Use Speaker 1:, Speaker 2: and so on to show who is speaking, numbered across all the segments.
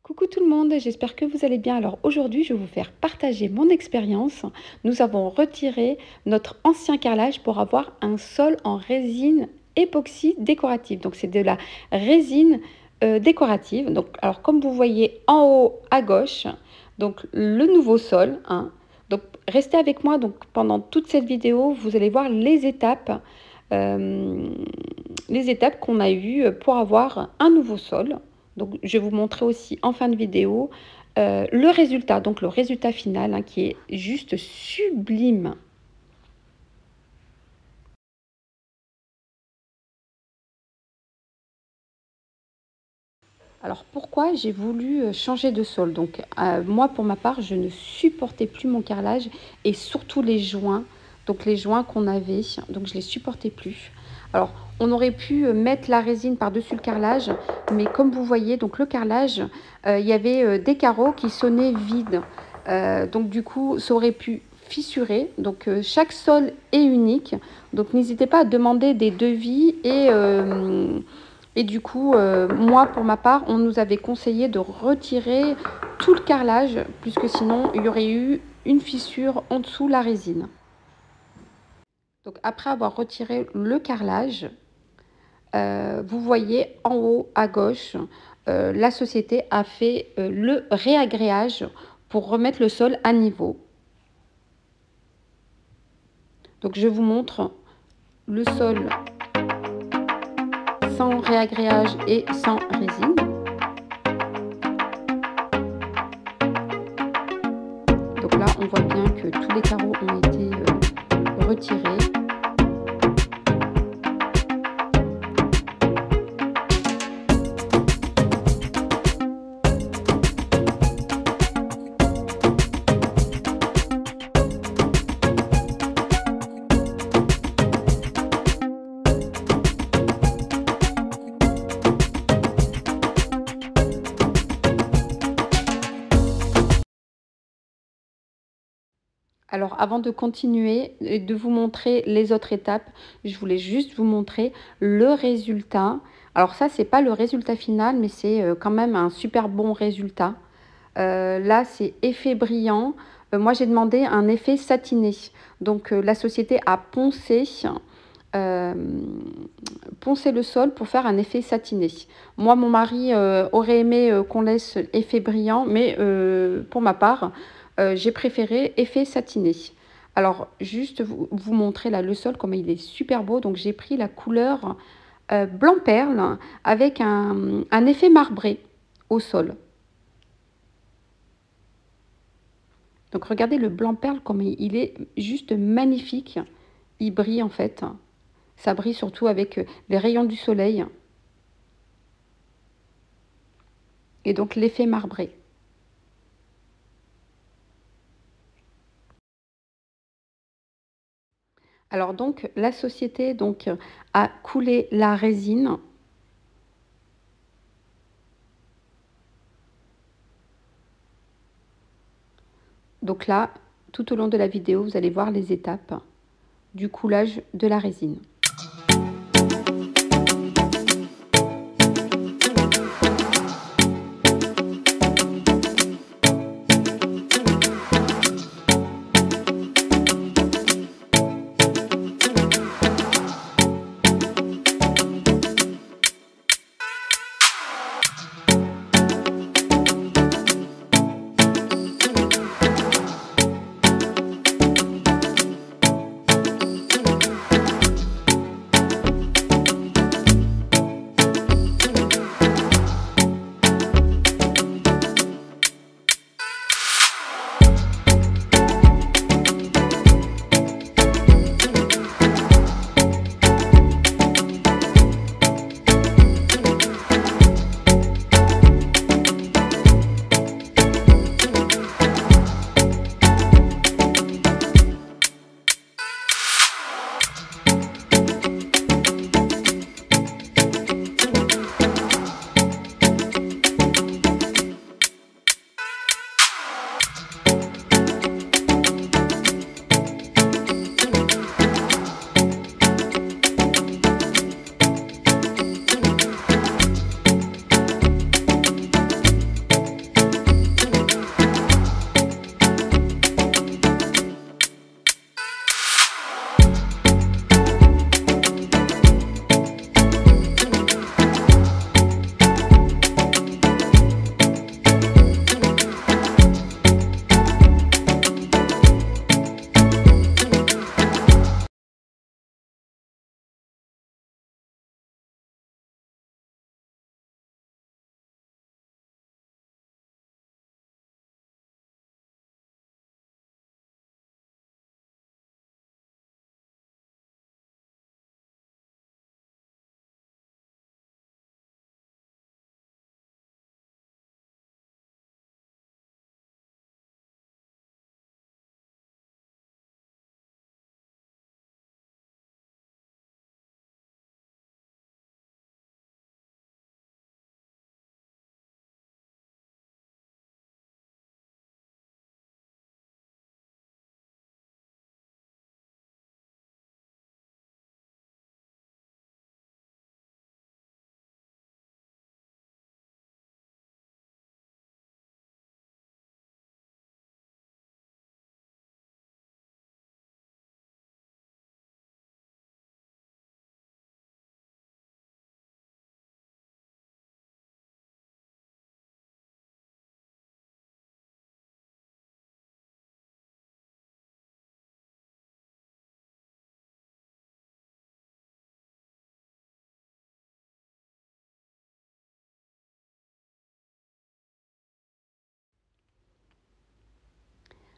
Speaker 1: Coucou tout le monde, j'espère que vous allez bien. Alors aujourd'hui, je vais vous faire partager mon expérience. Nous avons retiré notre ancien carrelage pour avoir un sol en résine époxy décorative. Donc c'est de la résine décorative. Donc alors comme vous voyez en haut à gauche, donc le nouveau sol, hein. Donc restez avec moi. Donc pendant toute cette vidéo, vous allez voir euh, les étapes qu'on a eues pour avoir un nouveau sol. Donc, je vais vous montrer aussi en fin de vidéo le résultat, donc le résultat final, hein, qui est juste sublime. Alors, pourquoi j'ai voulu changer de sol? Donc, moi, pour ma part, je ne supportais plus mon carrelage et surtout les joints. Donc, les joints qu'on avait, donc je ne les supportais plus. Alors, on aurait pu mettre la résine par-dessus le carrelage, mais comme vous voyez, donc le carrelage, il y avait des carreaux qui sonnaient vides. Donc, du coup, ça aurait pu fissurer. Donc, chaque sol est unique. Donc, n'hésitez pas à demander des devis et du coup, moi, pour ma part, on nous avait conseillé de retirer tout le carrelage, puisque sinon, il y aurait eu une fissure en dessous la résine. Donc, après avoir retiré le carrelage, vous voyez en haut à gauche, la société a fait le réagréage pour remettre le sol à niveau. Donc, je vous montre le sol sans réagréage et sans résine. Donc là, on voit bien que tous les carreaux ont été retirés. Alors avant de continuer et de vous montrer les autres étapes, je voulais juste vous montrer le résultat. Alors ça, c'est pas le résultat final, mais c'est quand même un super bon résultat. Là, c'est effet brillant. Moi, j'ai demandé un effet satiné. Donc la société a poncé le sol pour faire un effet satiné. Moi, mon mari aurait aimé qu'on laisse effet brillant, mais pour ma part, j'ai préféré effet satiné. Alors, juste vous montrer là le sol, comme il est super beau. Donc, j'ai pris la couleur blanc perle avec un effet marbré au sol. Donc, regardez le blanc perle, comme il est juste magnifique. Il brille en fait. Ça brille surtout avec les rayons du soleil. Et donc, l'effet marbré. Alors donc la société a coulé la résine. Donc là, tout au long de la vidéo, vous allez voir les étapes du coulage de la résine.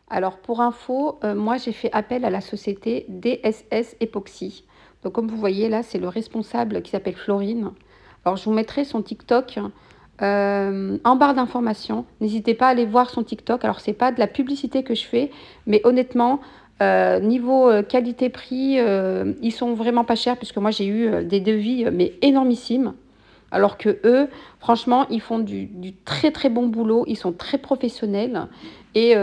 Speaker 1: Alors pour info, moi j'ai fait appel à la société DSS Epoxy. Donc comme vous voyez là, c'est le responsable qui s'appelle Florine. Alors je vous mettrai son TikTok en barre d'informations. N'hésitez pas à aller voir son TikTok. Alors c'est pas de la publicité que je fais, mais honnêtement, niveau qualité-prix, ils sont vraiment pas chers puisque moi j'ai eu des devis mais énormissimes. Alors que eux, franchement, ils font du très très bon boulot, ils sont très professionnels. Et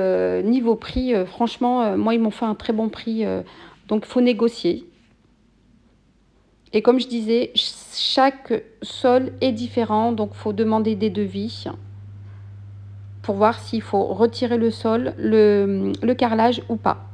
Speaker 1: niveau prix, franchement, moi, ils m'ont fait un très bon prix. Donc, il faut négocier. Et comme je disais, chaque sol est différent, donc il faut demander des devis pour voir s'il faut retirer le sol, le carrelage ou pas.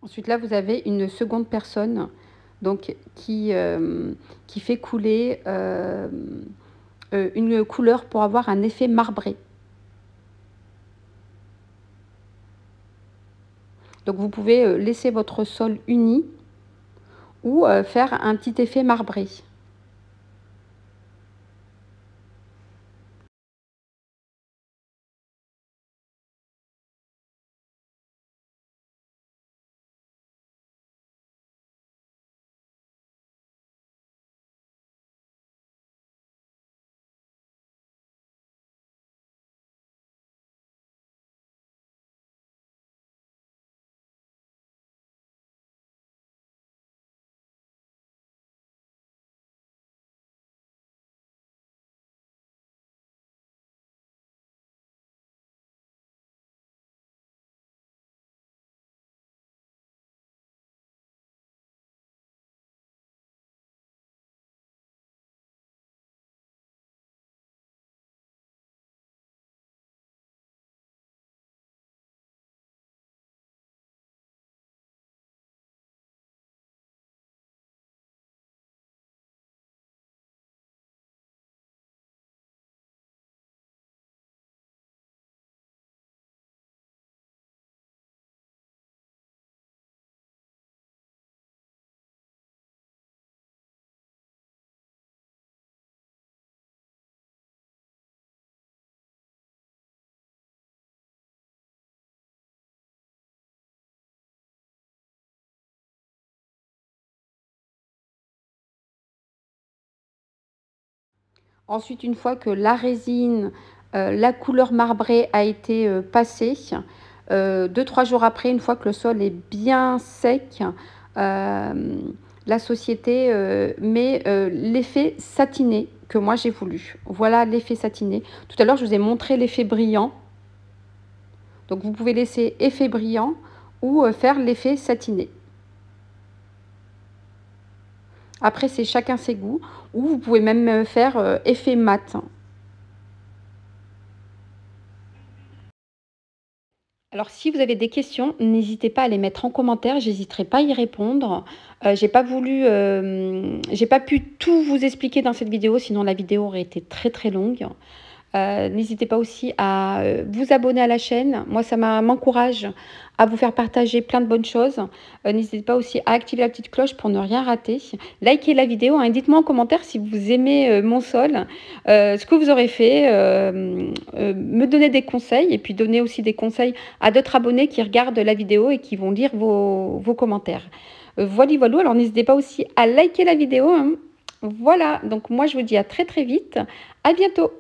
Speaker 1: Ensuite, là, vous avez une seconde personne donc, qui fait couler une couleur pour avoir un effet marbré. Donc, vous pouvez laisser votre sol uni ou faire un petit effet marbré. Ensuite, une fois que la résine, la couleur marbrée a été passée, 2-3 jours après, une fois que le sol est bien sec, la société met l'effet satiné que moi j'ai voulu. Voilà l'effet satiné. Tout à l'heure, je vous ai montré l'effet brillant. Donc, vous pouvez laisser effet brillant ou faire l'effet satiné. Après, c'est chacun ses goûts. Ou vous pouvez même faire effet mat. Alors, si vous avez des questions, n'hésitez pas à les mettre en commentaire, j'hésiterai pas à y répondre. J'ai pas pu tout vous expliquer dans cette vidéo, sinon la vidéo aurait été très très longue. N'hésitez pas aussi à vous abonner à la chaîne. Moi, ça m'encourage à vous faire partager plein de bonnes choses. N'hésitez pas aussi à activer la petite cloche pour ne rien rater. Likez la vidéo. Hein, dites-moi en commentaire si vous aimez mon sol, ce que vous aurez fait. Me donner des conseils et puis donner aussi des conseils à d'autres abonnés qui regardent la vidéo et qui vont lire vos commentaires. Voilà, voilà. Alors, n'hésitez pas aussi à liker la vidéo. Hein. Voilà. Donc, moi, je vous dis à très, très vite. À bientôt.